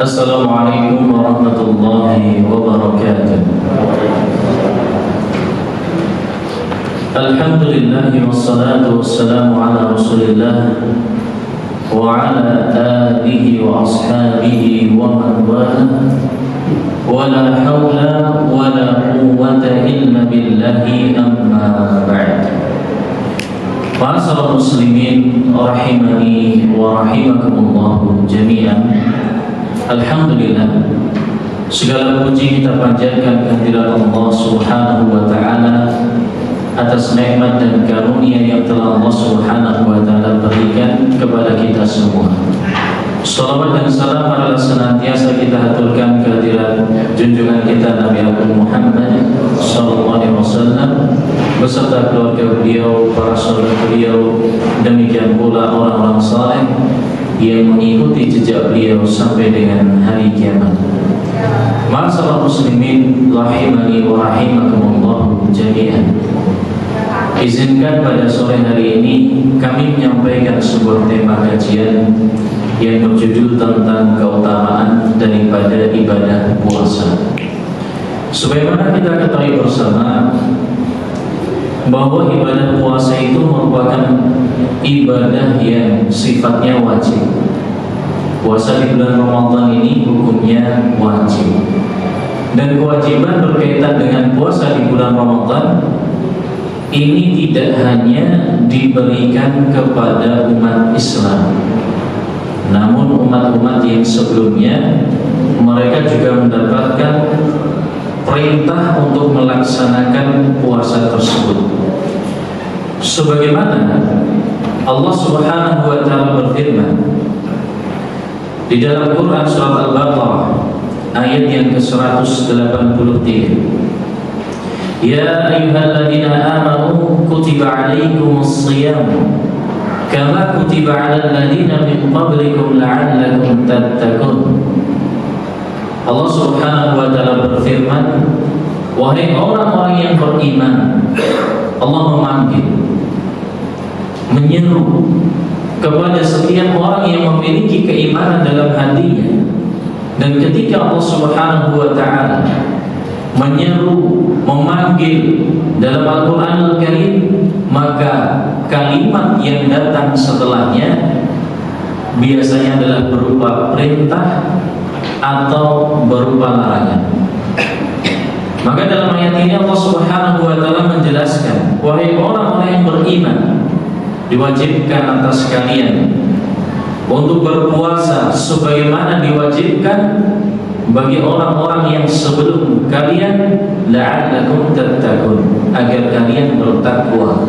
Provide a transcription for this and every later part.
Assalamualaikum warahmatullahi wabarakatuh. Alhamdulillah wassalatu wassalamu ala Rasulillah wa ala alihi wa ashabihi wa man wala wa la hawla wa la quwwata illa billahi amma ba'd. Ma'asyiral muslimin rahimani wa rahimakumullah jami'an. Alhamdulillah, segala puji kita panjatkan kehadirat Allah Subhanahu wa taala atas nikmat dan karunia yang telah Allah Subhanahu wa taala berikan kepada kita semua. Salawat dan salam adalah senantiasa kita haturkan kehadirat junjungan kita Nabi Agung Muhammad sallallahu alaihi wasallam beserta keluarga beliau, para sahabat beliau, demikian pula orang-orang saleh yang mengikuti jejak beliau sampai dengan hari kiamat. Ma'asyiral muslimin rahimani wa rahimakumullah jami'an. Izinkan pada sore hari ini kami menyampaikan sebuah tema kajian yang berjudul tentang keutamaan daripada ibadah puasa. Sebagaimana kita ketahui bersama bahwa ibadah puasa itu merupakan ibadah yang sifatnya wajib. Puasa di bulan Ramadan ini hukumnya wajib. Dan kewajiban berkaitan dengan puasa di bulan Ramadan ini tidak hanya diberikan kepada umat Islam, namun umat-umat yang sebelumnya mereka juga mendapatkan perintah untuk melaksanakan puasa tersebut. Sebagaimana Allah Subhanahu wa taala berfirman di dalam Quran surat Al-Baqarah ayat yang ke-183, Ya ayyuhalladzina amanu kutiba alaikumus shiyam kama kutiba alal ladzina min qablikum la'allakum tattaqun. Allah Subhanahu wa taala berfirman, wahai orang-orang yang beriman, Allah memanggil, menyeru kepada setiap orang yang memiliki keimanan dalam hatinya. Dan ketika Allah Subhanahu wa taala menyeru, memanggil dalam Al-Qur'an Al-Karim, maka kalimat yang datang setelahnya biasanya adalah berupa perintah atau berupa larangan. Maka dalam ayat ini Allah Subhanahu wa taala menjelaskan, wahai orang-orang yang beriman, diwajibkan atas kalian untuk berpuasa sebagaimana diwajibkan bagi orang-orang yang sebelum kalian, la'allakum tattaqun, agar kalian bertakwa.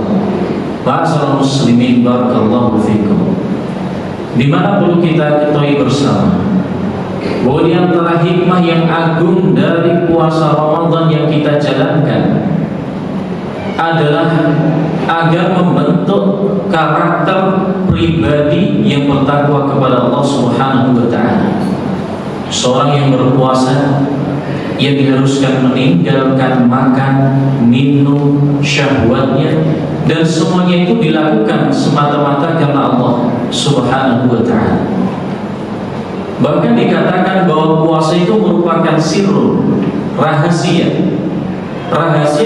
Ma'asyiral muslimin barakallahu fikum. Di mana perlu kita ketahui bersama bahwa di antara hikmah yang agung dari puasa Ramadan yang kita jalankan adalah agar membentuk karakter pribadi yang bertakwa kepada Allah Subhanahu wa taala. Seorang yang berpuasa yang diharuskan meninggalkan makan, minum, syahwatnya, dan semuanya itu dilakukan semata-mata karena Allah Subhanahu wa taala. Bahkan dikatakan bahwa puasa itu merupakan sirrun, rahasia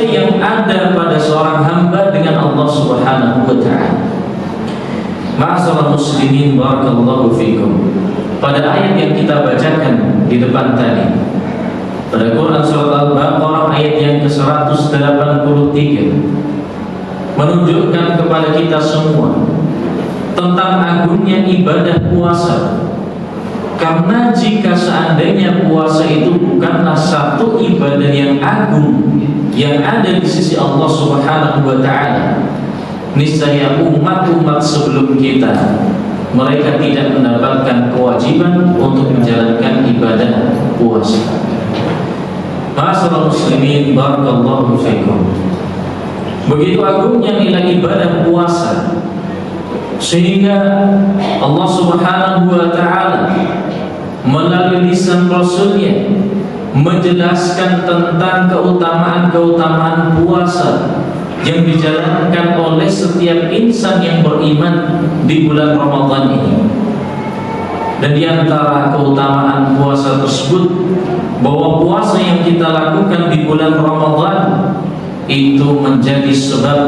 yang ada pada seorang hamba dengan Allah Subhanahu wa taala. Ma'asyiral muslimin barakallahu fikum. Pada ayat yang kita bacakan di depan tadi, pada Quran surat Al-Baqarah ayat yang ke-183, menunjukkan kepada kita semua tentang agungnya ibadah puasa. Karena jika seandainya puasa itu bukanlah satu ibadah yang agung yang ada di sisi Allah Subhanahu wa taala, niscaya umat-umat sebelum kita mereka tidak mendapatkan kewajiban untuk menjalankan ibadah puasa. Ma'asyiral muslimin barakallahu fikum. Begitu agungnya nilai ibadah puasa sehingga Allah Subhanahu wa taala melalui lisan Rasulnya menjelaskan tentang keutamaan-keutamaan puasa yang dijalankan oleh setiap insan yang beriman di bulan Ramadan ini. Dan di antara keutamaan puasa tersebut, bahwa puasa yang kita lakukan di bulan Ramadan itu menjadi sebab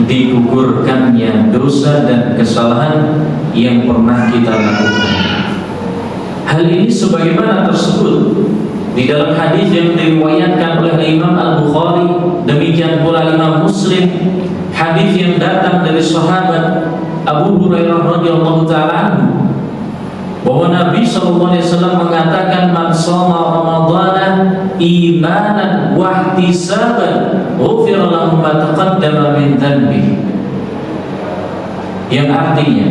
digugurkannya dosa dan kesalahan yang pernah kita lakukan. Hal ini sebagaimana tersebut di dalam hadis yang diriwayatkan oleh Imam Al-Bukhari, demikian pula Imam Muslim, hadis yang datang dari sahabat Abu Hurairah radhiyallahu ta'ala anhu, bahwa Nabi SAW mengatakan, man shoma Ramadhana imanan wa ihtisaban ghufira lahu ma taqaddama min dhanbihi. Yang artinya,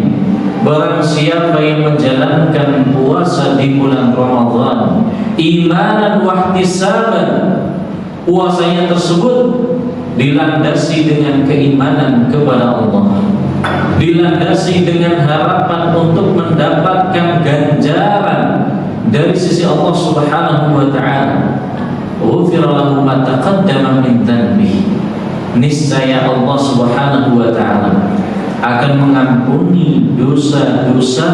barang siapa yang menjalankan puasa di bulan Ramadan imanan wa ihtisaban, puasanya tersebut dilandasi dengan keimanan kepada Allah, dilandasi dengan harapan untuk mendapatkan ganjaran dari sisi Allah Subhanahu wa ta'ala. Ghufira lahu ma taqaddama min dhanbihi. Niscaya Allah Subhanahu wa ta'ala akan mengampuni dosa-dosa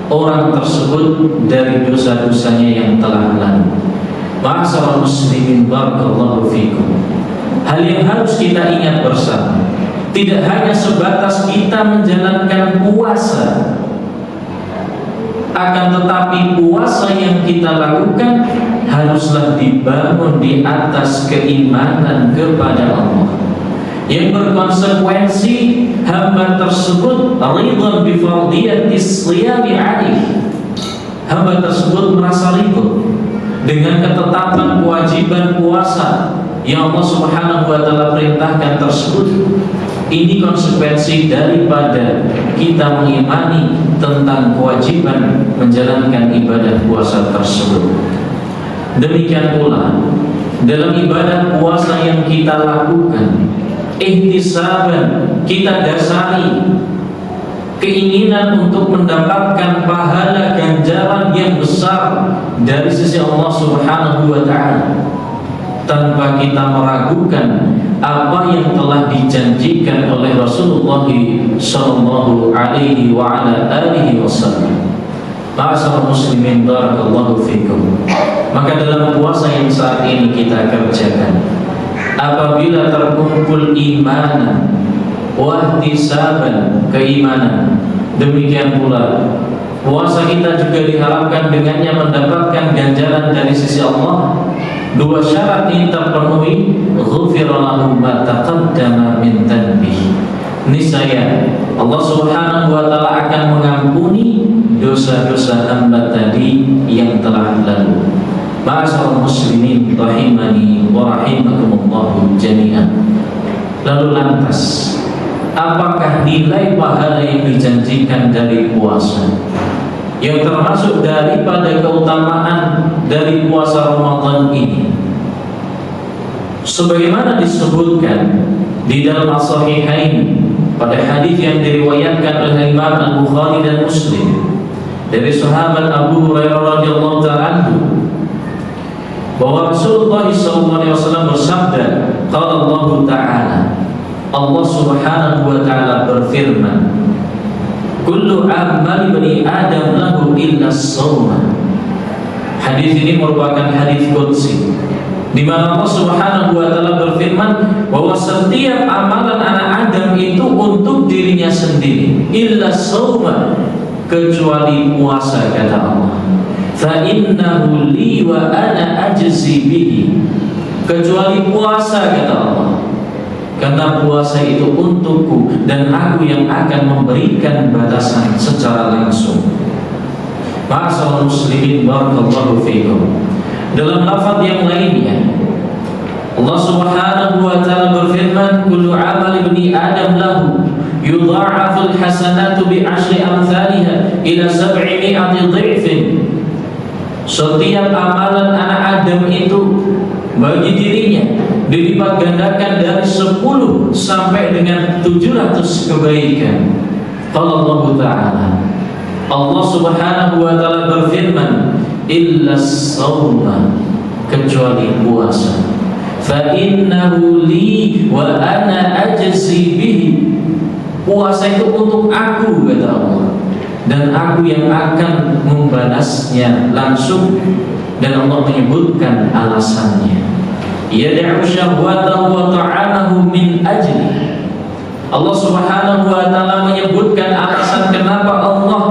orang tersebut dari dosa-dosanya yang telah lalu. Ma'asyiral muslimin, barakallahu fikum. Hal yang harus kita ingat bersama, tidak hanya sebatas kita menjalankan puasa, akan tetapi puasa yang kita lakukan haruslah dibangun di atas keimanan kepada Allah, yang berkonsekuensi hamba tersebut ridha bi fardhiyatis shiyami alaihi. Hamba tersebut merasa ridha dengan ketetapan kewajiban puasa yang Allah Subhanahu wa ta'ala perintahkan tersebut. Ini konsekuensi daripada kita mengimani tentang kewajiban menjalankan ibadah puasa tersebut. Demikian pula dalam ibadah puasa yang kita lakukan, ihtisaban, kita dasari keinginan untuk mendapatkan pahala ganjaran yang besar dari sisi Allah Subhanahu wa ta'ala, tanpa kita meragukan apa yang telah dijanjikan oleh Rasulullah sallallahu alaihi wa ala alihi wasallam. Ma'asyiral muslimin, barakallahu fikum. Maka dalam puasa yang saat ini kita kerjakan, apabila terkumpul imanan wa ihtisaban, keimanan, demikian pula puasa kita juga diharapkan dengannya mendapatkan ganjaran dari sisi Allah. Dua syarat ini terpenuhi, ghufira lahu ma taqaddama min dhanbihi. Niscaya Allah Subhanahu wa ta'ala akan mengampuni dosa-dosa hamba tadi yang telah lalu. Ma'asyiral muslimin rahimani wa rahimakumullah jami'an. Lalu lantas, apakah nilai pahala yang dijanjikan dari puasa, yang termasuk daripada keutamaan dari puasa Ramadan ini? Sebagaimana disebutkan di dalam As-Sahihain pada hadis yang diriwayatkan oleh Imam Al-Bukhari dan Muslim dari sahabat Abu Hurairah radhiyallahu ta'ala anhu, bahwa Rasulullah SAW bersabda, qala Allah Ta'ala, Allah Subhanahu wa ta'ala berfirman, kullu amal bani Adam lahu illa as-sawma. Hadis ini merupakan hadis qudsi, di mana Allah Subhanahu wa ta'ala berfirman bahwa setiap amalan anak Adam itu untuk dirinya sendiri, illa as-sawma, kecuali puasa, kata Allah. Fa innahu li wa ana ajzi bihi, kecuali puasa, kata Allah, karena puasa itu untukku dan aku yang akan memberikan batasan secara langsung. Ma'asyiral muslimin, barakallahu fiikum. Dalam lafaz yang lainnya, Allah Subhanahu wa ta'ala berfirman, kullu amali ibni Adam lahu yudha'aful hasanatu bi 'ashri amsalha ila 700 dhifin. Setiap amalan anak Adam itu bagi dirinya dilipat gandakan dari 10 sampai dengan 700 kebaikan. Qala Allah Ta'ala, Allah Subhanahu wa ta'ala berfirman, illa as-sawma, kecuali puasa. Fa innahu li wa ana ajzi bihi, puasa itu untuk aku, kata Allah, dan aku yang akan membalasnya langsung. Dan Allah menyebutkan alasannya, yad'u syahwatahu wa ta'amahu min ajli. Allah Subhanahu wa ta'ala menyebutkan alasan kenapa Allah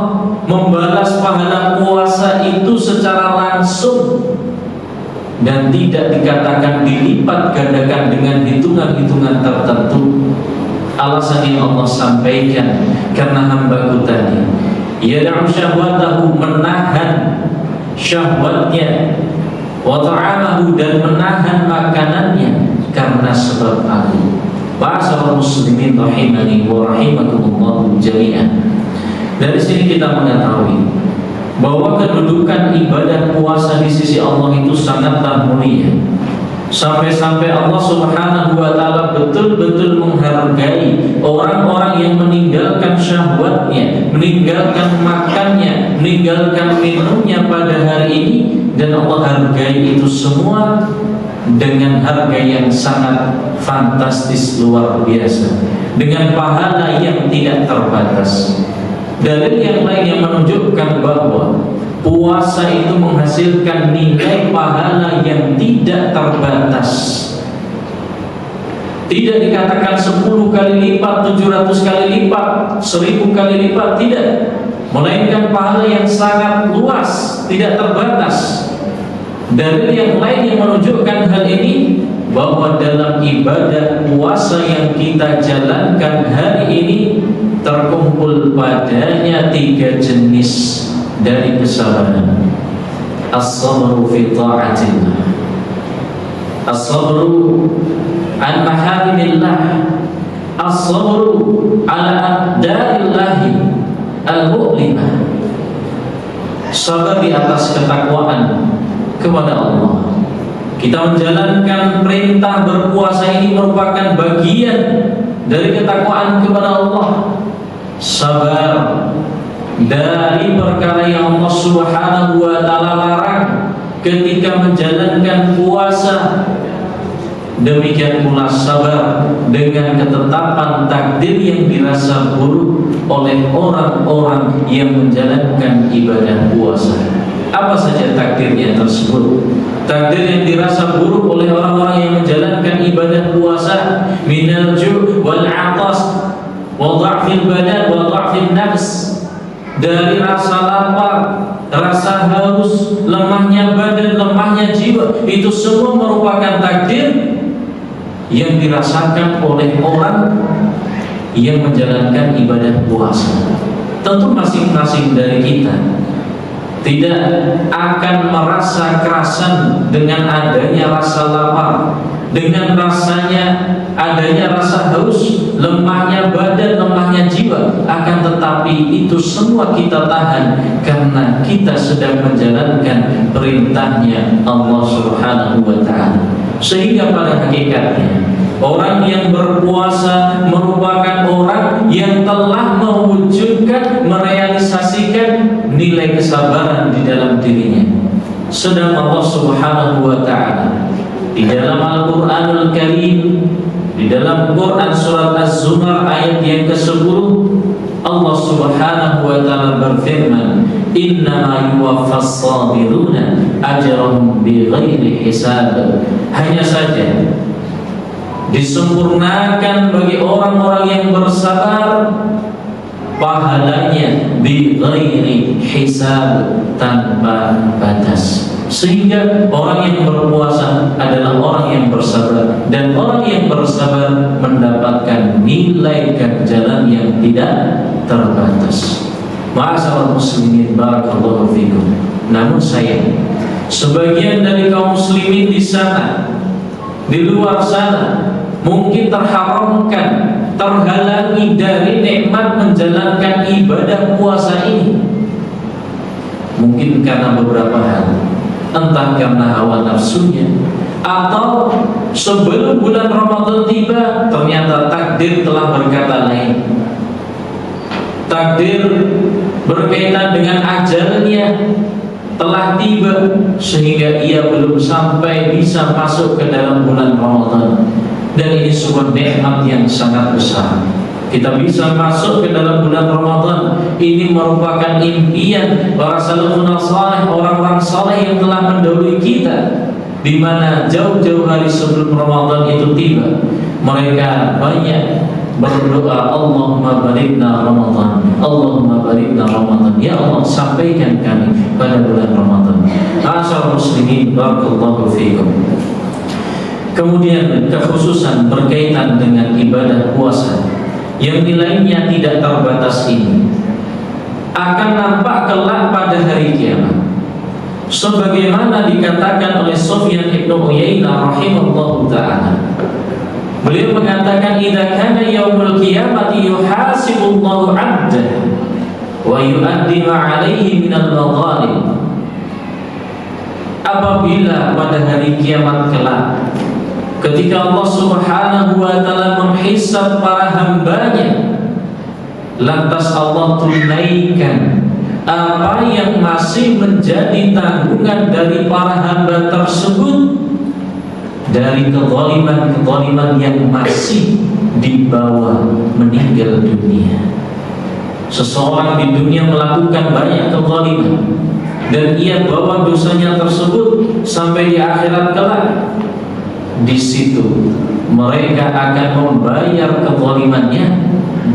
membalas pahala puasa itu secara langsung dan tidak dikatakan dilipat gandakan dengan hitungan-hitungan tertentu. Alasan yang Allah sampaikan karena hamba-Ku tadi, yad'u syahwatahu, menahan syahwatnya, wa ta'amahu, dan menahan makanannya karena sebab aku. Bahasa muslimin rahimani wa rahimakumullah jami'an. Dari sini kita mengetahui bahwa kedudukan ibadah puasa di sisi Allah itu sangatlah mulia. Sampai-sampai Allah Subhanahu wa ta'ala betul-betul menghargai orang-orang yang meninggalkan syahwatnya, meninggalkan makannya, meninggalkan minumnya pada hari ini. Dan Allah hargai itu semua dengan harga yang sangat fantastis, luar biasa, dengan pahala yang tidak terbatas. Dalil yang lain yang menunjukkan bahwa puasa itu menghasilkan nilai pahala yang tidak terbatas. Tidak dikatakan 10 kali lipat, 700 kali lipat, 1000 kali lipat, tidak. Melainkan pahala yang sangat luas, tidak terbatas. Dalil yang lain yang menunjukkan hal ini, bahwa dalam ibadah puasa yang kita jalankan hari ini terkumpul padanya 3 jenis dari kesabaran. As-sabru fi ta'atillah, as-sabru an maharimillah, as-sabru ala aqdarillahi al-mu'limah. Sabar di atas ketakwaan kepada Allah. Kita menjalankan perintah berpuasa ini merupakan bagian dari ketakwaan kepada Allah. Sabar dari perkara yang Allah Subhanahu wa ta'ala larang ketika menjalankan puasa. Demikian pula sabar dengan ketetapan takdir yang dirasa buruk oleh orang-orang yang menjalankan ibadah puasa. Apa saja takdirnya tersebut? Takdir yang dirasa buruk oleh orang-orang yang menjalankan ibadah puasa, minal ju' wal 'atas wa dha'fil badan wa dha'fil nafs, dari rasa lapar, rasa haus, lemahnya badan, lemahnya jiwa. Itu semua merupakan takdir yang dirasakan oleh orang yang menjalankan ibadah puasa. Tentu masing-masing dari kita tidak akan merasa kerasan dengan adanya rasa lapar, dengan rasanya adanya rasa haus, lemahnya badan, lemahnya jiwa. Akan tetapi itu semua kita tahan karena kita sedang menjalankan perintahnya Allah Subhanahu wa ta'ala. Sehingga pada hakikatnya orang yang berpuasa merupakan orang yang telah mewujudkan, merealisasikan nilai kesabaran di dalam dirinya. Sedang Allah Subhanahu wa ta'ala di dalam Al-Qur'anul Karim, di dalam Quran surat Az-Zumar ayat yang ke-10, Allah Subhanahu wa ta'ala berfirman, innama yuwaffas sabiruna ajrahum bighairi hisab. Hanya saja disempurnakan bagi orang-orang yang bersabar pahalanya bighairi hisab, tanpa batas. Sehingga orang yang berpuasa adalah orang yang bersabar, dan orang yang bersabar mendapatkan nilai ganjaran yang tidak terbatas. Ma'asyiral muslimin, barakallahu fikum. Namun sayang, sebagian dari kaum muslimin di sana, di luar sana, mungkin terharamkan, terhalangi dari nikmat menjalankan ibadah puasa ini. Mungkin karena beberapa hal, entah karena hawa nafsunya, atau sebelum bulan Ramadan tiba ternyata takdir telah berkata lain. Takdir berkaitan dengan ajalnya telah tiba, sehingga ia belum sampai bisa masuk ke dalam bulan Ramadan. Dan ini sebuah nikmat yang sangat besar. kita bisa masuk ke dalam bulan Ramadan. Ini merupakan impian para salafun saleh, orang-orang saleh yang telah mendahului kita, di mana jauh-jauh hari sebelum Ramadan itu tiba, mereka banyak berdoa, Allahumma barikhna Ramadan, Allahumma barikhna Ramadan, ya Allah sampaikan kami pada bulan Ramadan. Ma'asyiral muslimin, barakallahu fiikum. Kemudian kekhususan berkaitan dengan ibadah puasa yang nilainya tidak terbatas ini akan nampak kelak pada hari kiamat, sebagaimana dikatakan oleh Sufyan ibn Uyainah rahimahullahu ta'ala. Beliau mengatakan, idza kana yaumul qiyamati yuhasibullahu 'abdahu wa yu'addi ma 'alaihi minal madhalim. Apabila pada hari kiamat kelak, ketika Allah Subhanahu wa ta'ala menghisab para hambanya, lantas Allah tunaikan apa yang masih menjadi tanggungan dari para hamba tersebut dari kezaliman-kezaliman yang masih dibawa meninggal dunia. Seseorang di dunia melakukan banyak kezaliman dan ia bawa dosanya tersebut sampai di akhirat kelak. Di situ mereka akan membayar kezalimannya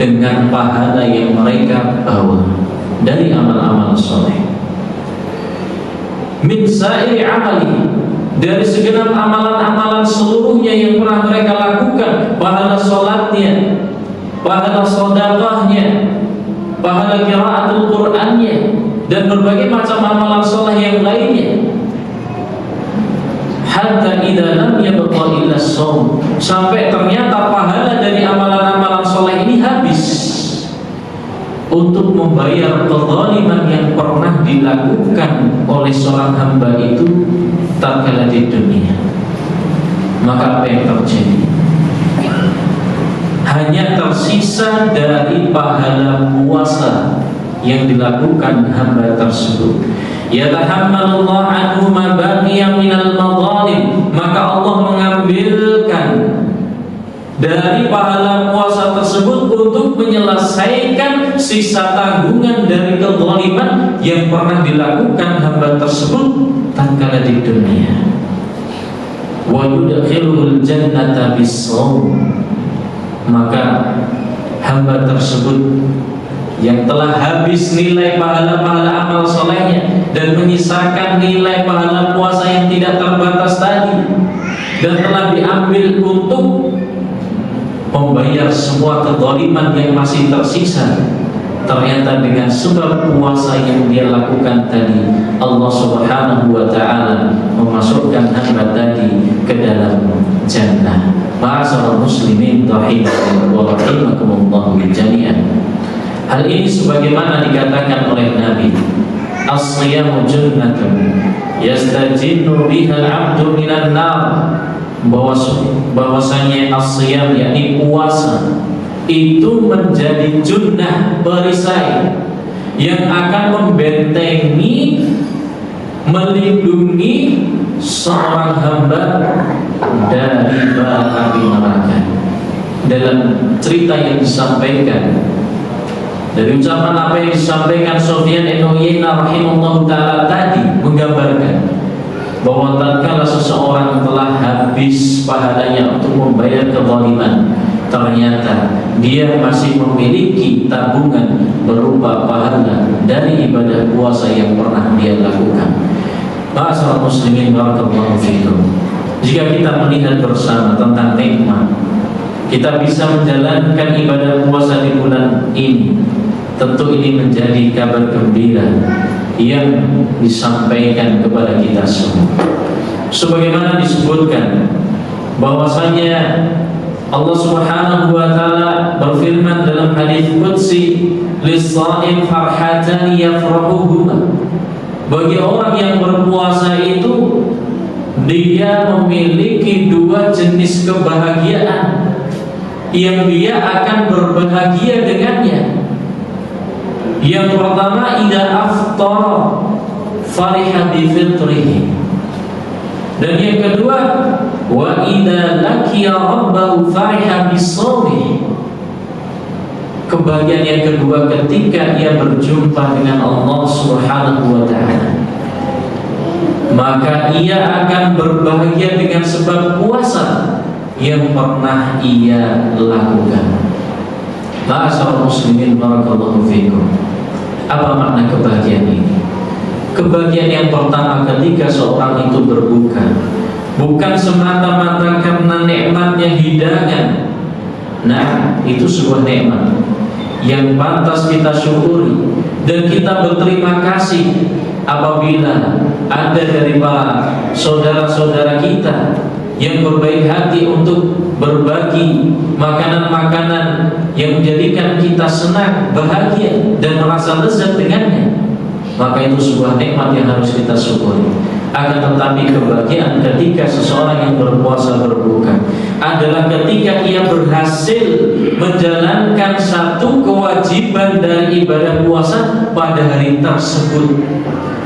dengan pahala yang mereka bawa dari amal-amal soleh. Min sa'iri amali, dari segenap amalan-amalan seluruhnya yang pernah mereka lakukan, pahala sholatnya, pahala sedekahnya, pahala qiraatul Qur'annya, dan berbagai macam amalan soleh yang lainnya. Hatta idza lam yabqa illa shaum, sampai ternyata pahala dari amalan-amalan soleh ini habis untuk membayar kezaliman yang pernah dilakukan oleh seorang hamba itu tatkala di dunia. Maka apa yang terjadi? Hanya tersisa dari pahala puasa yang dilakukan hamba tersebut. Yatahammalullah anhu ma baqiya minal madhalim, maka Allah mengambilkan dari pahala puasa tersebut untuk menyelesaikan sisa tanggungan dari kezaliman yang pernah dilakukan hamba tersebut tatkala di dunia. Wa yudkhiluhul jannata bis-shaum, maka hamba tersebut yang telah habis nilai pahala-pahala amal solehnya dan menyisakan nilai pahala puasa yang tidak terbatas tadi, dan telah diambil untuk membayar semua kezaliman yang masih tersisa, ternyata dengan sebab puasa yang dia lakukan tadi, Allah Subhanahu wa ta'ala memasukkan hamba tadi ke dalam jannah. Ma'asyiral muslimin rahimani wa rahimakumullah jami'an. Hal ini sebagaimana dikatakan oleh Nabi, as-siyamu junnatun yastajinnu biha al-'abdu minan nar, bahwasanya as-siyam yakni puasa itu menjadi junnah, perisai yang akan membentengi, melindungi seorang hamba dari bara api neraka. Dalam cerita yang disampaikan, dari ucapan apa yang disampaikan Sufyan ibn Uyainah rahimahullah ta'ala tadi, menggambarkan bahwa tatkala seseorang telah habis pahalanya untuk membayar kezaliman, ternyata dia masih memiliki tabungan berupa pahala dari ibadah puasa yang pernah dia lakukan. Ma'asyiral muslimin barakallahu fiikum. Jika kita melihat bersama tentang nikmat kita bisa menjalankan ibadah puasa di bulan ini, tentu ini menjadi kabar gembira yang disampaikan kepada kita semua. Sebagaimana disebutkan bahwasanya Allah Subhanahu wa ta'ala berfirman dalam hadis qudsi, lis-shaim farhatani yafrahuhuma, bagi orang yang berpuasa itu dia memiliki dua jenis kebahagiaan yang dia akan berbahagia dengannya. Yang pertama, idza aftara fariha bi fitrihi, dan yang kedua, wa idza laqiya rabbahu fariha bis shawmihi. Kebahagiaan yang kedua ketika ia berjumpa dengan Allah Subhanahu wa ta'ala, maka ia akan berbahagia dengan sebab puasa yang pernah ia lakukan. Ma'asyiral muslimin barakallahu fikum. Apa makna kebahagiaan ini? Kebahagiaan yang pertama ketika seorang itu berbuka, bukan semata-mata karena nikmatnya hidangan. Nah, itu sebuah nikmat yang pantas kita syukuri dan kita berterima kasih apabila ada dari para saudara-saudara kita yang berbaik hati untuk berbagi makanan-makanan yang menjadikan kita senang, bahagia dan merasa lezat dengannya. Maka itu sebuah nikmat yang harus kita syukuri. Akan tetapi kebahagiaan ketika seseorang yang berpuasa berbuka adalah ketika ia berhasil menjalankan satu kewajiban dari ibadah puasa pada hari tersebut,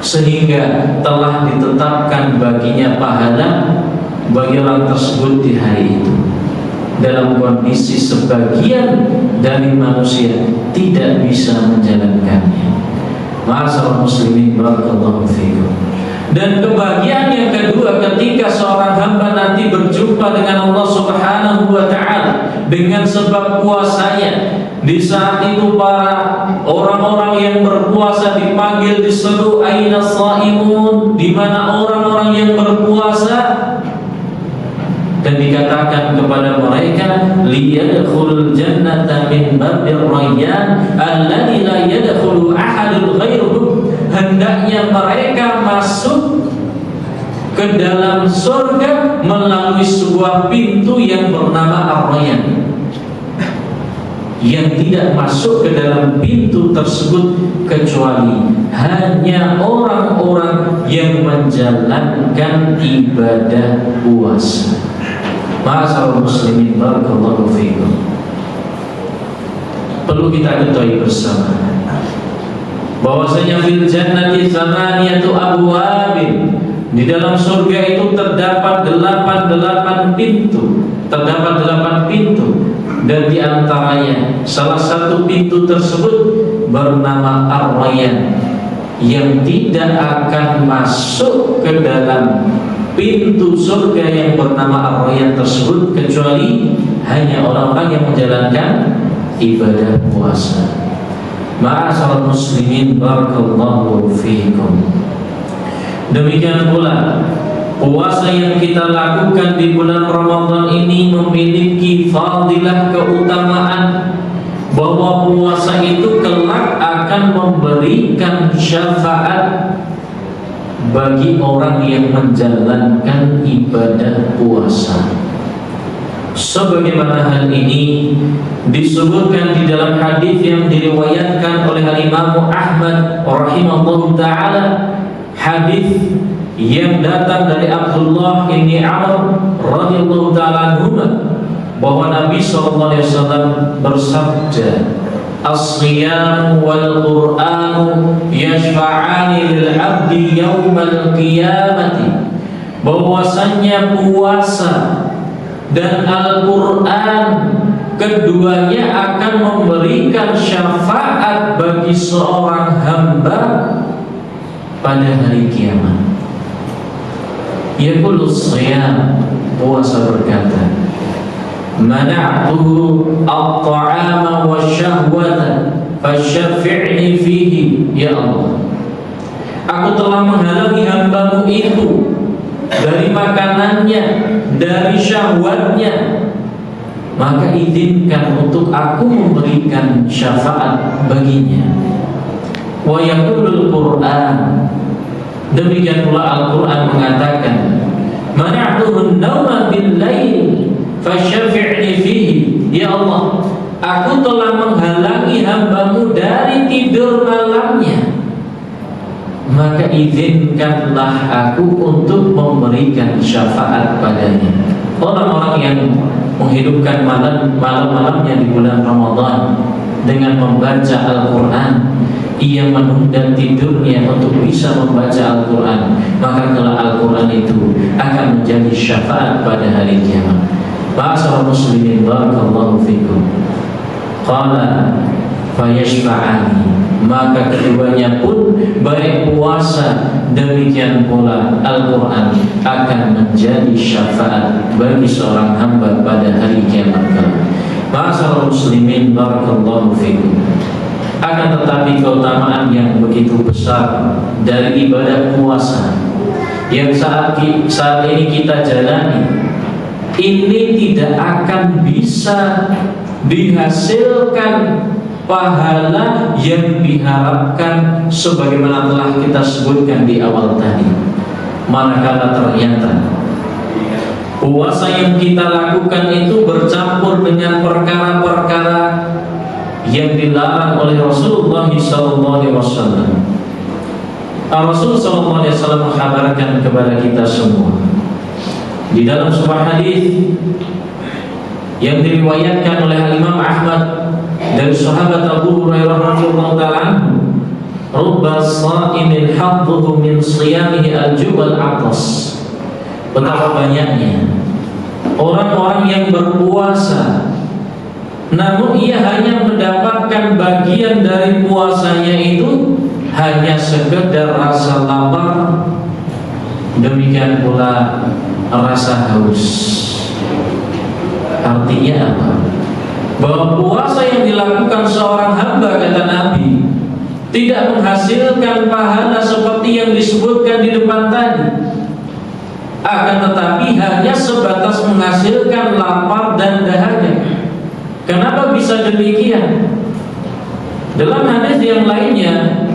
sehingga telah ditetapkan baginya pahala bagi orang tersebut di hari itu, dalam kondisi sebagian dari manusia tidak bisa menjalankannya. Ma'asyiral muslimin barakallahu fikum. Dan kebahagiaan yang kedua ketika seorang hamba nanti berjumpa dengan Allah Subhanahu wa ta'ala dengan sebab puasanya. Di saat itu para orang-orang yang berpuasa dipanggil, diseru aina shaimun, di mana orang-orang yang berpuasa, dan dikatakan kepada mereka liyadkhulul jannata min babir rayyan alladzi la yadkhulu ahadun ghairuhu, hendaknya mereka masuk ke dalam surga melalui sebuah pintu yang bernama Ar-Rayyan, yang tidak masuk ke dalam pintu tersebut kecuali hanya orang-orang yang menjalankan ibadah puasa. Ma'asyiral muslimin barakallahu fikum. Perlu kita ketahui bersama bahwasanya fil jannati tsamaniyatu abwabin, di dalam surga itu terdapat 8 pintu, dan di antaranya salah satu pintu tersebut bernama Ar-Rayyan, yang tidak akan masuk ke dalam pintu surga yang bernama Ar-Rayyan tersebut kecuali hanya orang-orang yang menjalankan ibadah puasa. Ma'asyiral muslimin barakallahu fiikum. Demikian pula puasa yang kita lakukan di bulan Ramadan ini memiliki fadilah, keutamaan, bahwa puasa itu kelak akan memberikan syafaat bagi orang yang menjalankan ibadah puasa. Sebagaimana hal ini disebutkan di dalam hadis yang diriwayatkan oleh Imam Ahmad rahimahullah taala, hadis yang datang dari Abdullah bin Amr radhiyallahu taala anhu, bahwa Nabi sallallahu alaihi wasallam bersabda, as-siyam wal Qur'an yashfa'ani lil 'abdi yaumal qiyamati, bahwasanya puasa dan Al-Quran keduanya akan memberikan syafaat bagi seorang hamba pada hari kiamat. Yaqulu as-siyam, puasa berkata, mana'tuhu at-ta'ama wasyahwata fasyafi'ni fihi, ya Allah, aku telah menghalangi hambamu itu dari makanannya, dari syahwatnya, maka izinkan untuk aku memberikan syafaat baginya. Wa yaqulul Qur'an, demikian pula Al-Quran mengatakan, mana'tuhu an-nawma bil-lail fasyafi'ni fihi, ya Allah, aku telah menghalangi hambamu dari tidur malamnya, maka izinkanlah aku untuk memberikan syafaat padanya. Orang-orang yang menghidupkan malam-malamnya di bulan Ramadan dengan membaca Al-Quran, ia menunda tidurnya untuk bisa membaca Al-Quran, maka kelak Al-Quran itu akan menjadi syafaat pada hari kiamat. Ma'asyiral muslimin barakallahu fikum. Qala fayashfa'ani, maka keduanya pun baik puasa demikian pula Al-Quran akan menjadi syafaat bagi seorang hamba pada hari kiamat kelak. Ma'asyiral muslimin, barakallahu fikum. Akan tetapi keutamaan yang begitu besar dari ibadah puasa yang saat ini kita jalani ini tidak akan bisa dihasilkan pahala yang diharapkan sebagaimana telah kita sebutkan di awal tadi. Manakala ternyata puasa yang kita lakukan itu bercampur dengan perkara-perkara yang dilarang oleh Rasulullah SAW. Rasul SAW menghabarkan kepada kita semua di dalam sebuah hadis yang diriwayatkan oleh Imam Ahmad dari sahabat Abu Hurairah radhiyallahu ta'ala anhu, "Rubba sha'imin hadduhu min shiyamihi al-ju' wal 'atas." Betapa banyaknya orang-orang yang berpuasa namun ia hanya mendapatkan bagian dari puasanya itu hanya sekedar rasa lapar, demikian pula rasa haus. Artinya apa? Bahwa puasa yang dilakukan seorang hamba, kata Nabi, tidak menghasilkan pahala seperti yang disebutkan di depan tadi, akan tetapi hanya sebatas menghasilkan lapar dan dahaga. Kenapa bisa demikian? Dalam hadis yang lainnya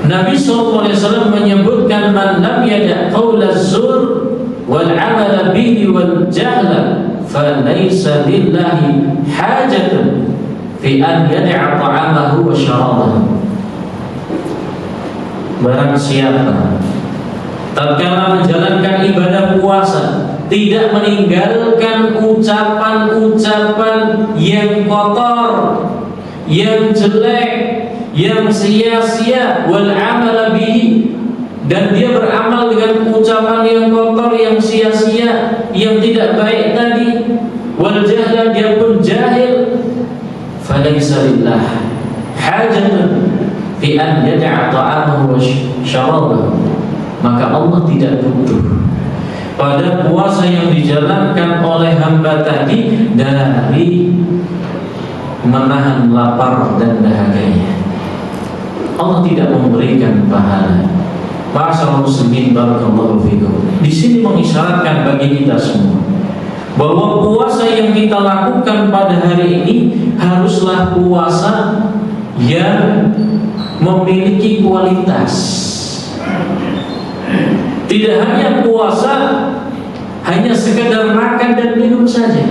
Nabi SAW menyebutkan, "Man lam yada' qawla zur wal 'amala bihi wal jahla falaysa lillahi hajatun fi an yada'a ta'amahu wa syarabahu." Barang siapa tatkala menjalankan ibadah puasa tidak meninggalkan ucapan-ucapan yang kotor, yang jelek, yang sia-sia, wal amala bihi, dan dia beramal dengan ucapan yang kotor, yang sia-sia, yang tidak baik tadi, wal jahla, dia pun jahil, falaysa lillah hajatun fi an yada'a ta'amahu wa syarabahu, maka Allah tidak butuh pada puasa yang dijalankan oleh hamba tadi dari menahan lapar dan dahaganya. Allah tidak memberikan pahala. Ma'asyiral muslimin, barakallahu fikum. Di sini mengisyaratkan bagi kita semua bahwa puasa yang kita lakukan pada hari ini haruslah puasa yang memiliki kualitas. Tidak hanya puasa hanya sekedar makan dan minum saja,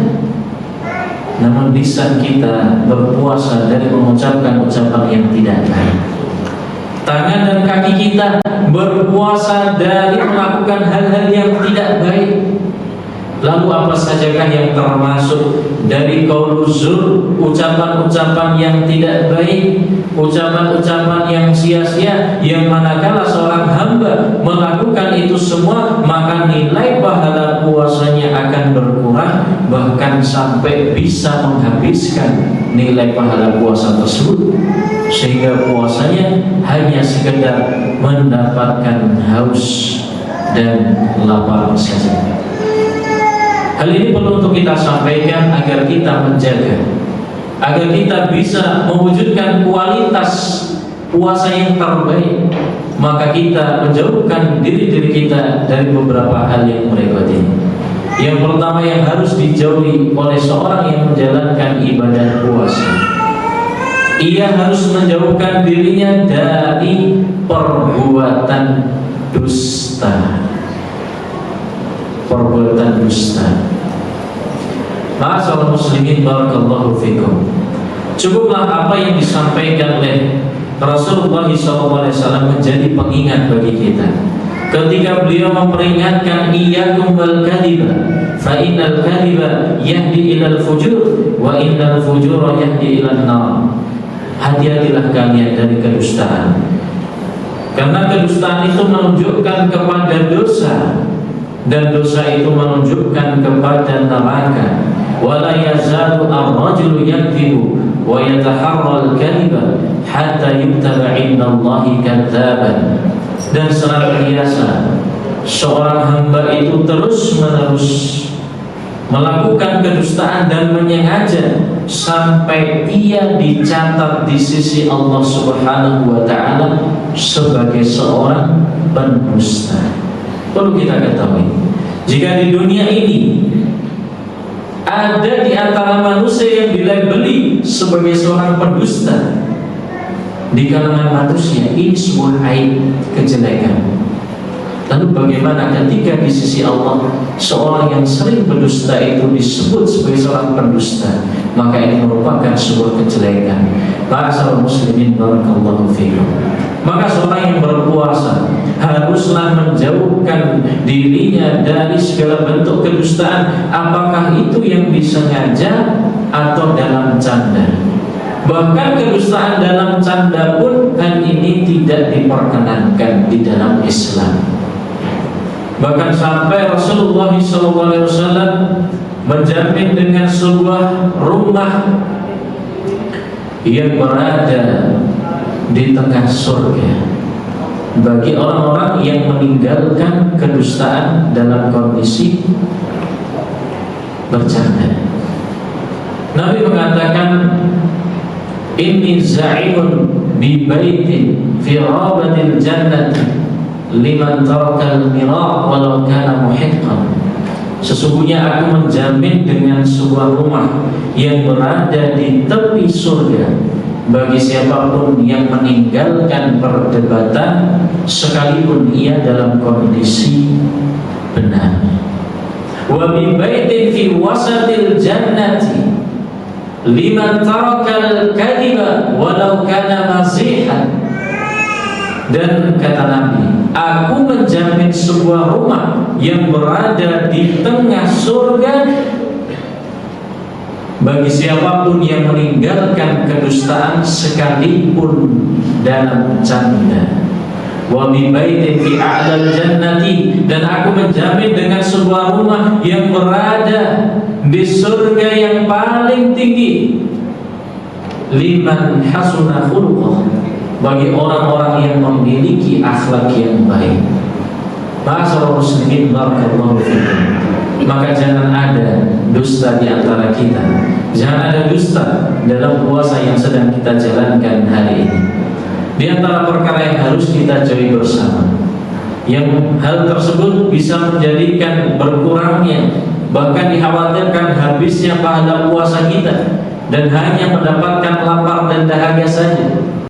namun lisan kita berpuasa dari mengucapkan ucapan yang tidak baik. Tangan dan kaki kita berpuasa dari melakukan hal-hal yang tidak baik. Lalu apa sajakah yang termasuk dari qauluz zur, ucapan-ucapan yang tidak baik, ucapan-ucapan yang sia-sia, yang manakala seorang hamba melakukan itu semua, maka nilai pahala puasanya akan berkurang, bahkan sampai bisa menghabiskan nilai pahala puasa tersebut, sehingga puasanya hanya sekedar mendapatkan haus dan lapar saja. Hal ini perlu untuk kita sampaikan agar kita menjaga, agar kita bisa mewujudkan kualitas puasa yang terbaik. Maka kita menjauhkan diri kita dari beberapa hal yang berikut ini. Yang pertama yang harus dijauhi oleh seorang yang menjalankan ibadah puasa, ia harus menjauhkan dirinya dari perbuatan dusta. Perbuatan dusta. Ma'asyiral muslimin, barakallahu fikum. Cukuplah apa yang disampaikan oleh Rasulullah SAW menjadi pengingat bagi kita. Ketika beliau memperingatkan, iyyakum wal kadhiba, fa innal kadhiba yahdi ilal fujur, wa innal fujura yahdi ilan nar. Hati-hatilah kalian dari kedustaan, karena kedustaan itu menunjukkan kepada dosa, dan dosa itu menunjukkan kepada neraka. wa la yazalu ar-rajulu yakdhibu wa yataharra al-kadhiba hatta yuktaba 'inda Allahi kadzaban. Dan senantiasa seorang hamba itu terus-menerus melakukan kedustaan dan menyengaja sampai ia dicatat di sisi Allah Subhanahu wa taala sebagai seorang pendusta. Perlu kita ketahui, jika di dunia ini ada di antara manusia yang dilabeli sebagai seorang pendusta di kalangan manusia, ini sebuah aib, kejelekan. Lalu bagaimana ketika di sisi Allah seorang yang sering berdusta itu disebut sebagai seorang pendusta? Maka ini merupakan sebuah kejelekan. Ma'asyiral muslimin barakallahu fikum. Maka seorang yang berpuasa haruslah menjauhkan dirinya dari segala bentuk kedustaan, apakah itu yang disengaja atau dalam canda. Bahkan kedustaan dalam canda pun hal ini tidak diperkenankan di dalam Islam. Bahkan sampai Rasulullah SAW menjamin dengan sebuah rumah yang berada di tengah surga bagi orang-orang yang meninggalkan kedustaan dalam kondisi bercanda. Nabi mengatakan, inni za'imun bi baitin fi rabatil jannati liman tarakal mira' walau kana muhiqqan. Sesungguhnya aku menjamin dengan sebuah rumah yang berada di tepi surga bagi siapapun yang meninggalkan perdebatan sekalipun ia dalam kondisi benar. Wa bi baitin fi wasatil jannati liman tarakal kadhiba walau kana mazihan. Dan kata Nabi, aku menjamin sebuah rumah yang berada di tengah surga bagi siapapun yang meninggalkan kedustaan sekalipun dalam canda. Wa bi baitin fi a'lal jannati, dan aku menjamin dengan sebuah rumah yang berada di surga yang paling tinggi, liman hasuna khuluquh, bagi orang-orang yang memiliki akhlak yang baik. Ma'asyiral muslimin barakallahu fikum. Maka jangan ada dusta di antara kita. Jangan ada dusta dalam puasa yang sedang kita jalankan hari ini. Di antara perkara yang harus kita jauhi bersama, yang hal tersebut bisa menjadikan berkurangnya, bahkan dikhawatirkan habisnya pahala puasa kita dan hanya mendapatkan lapar dan dahaga saja.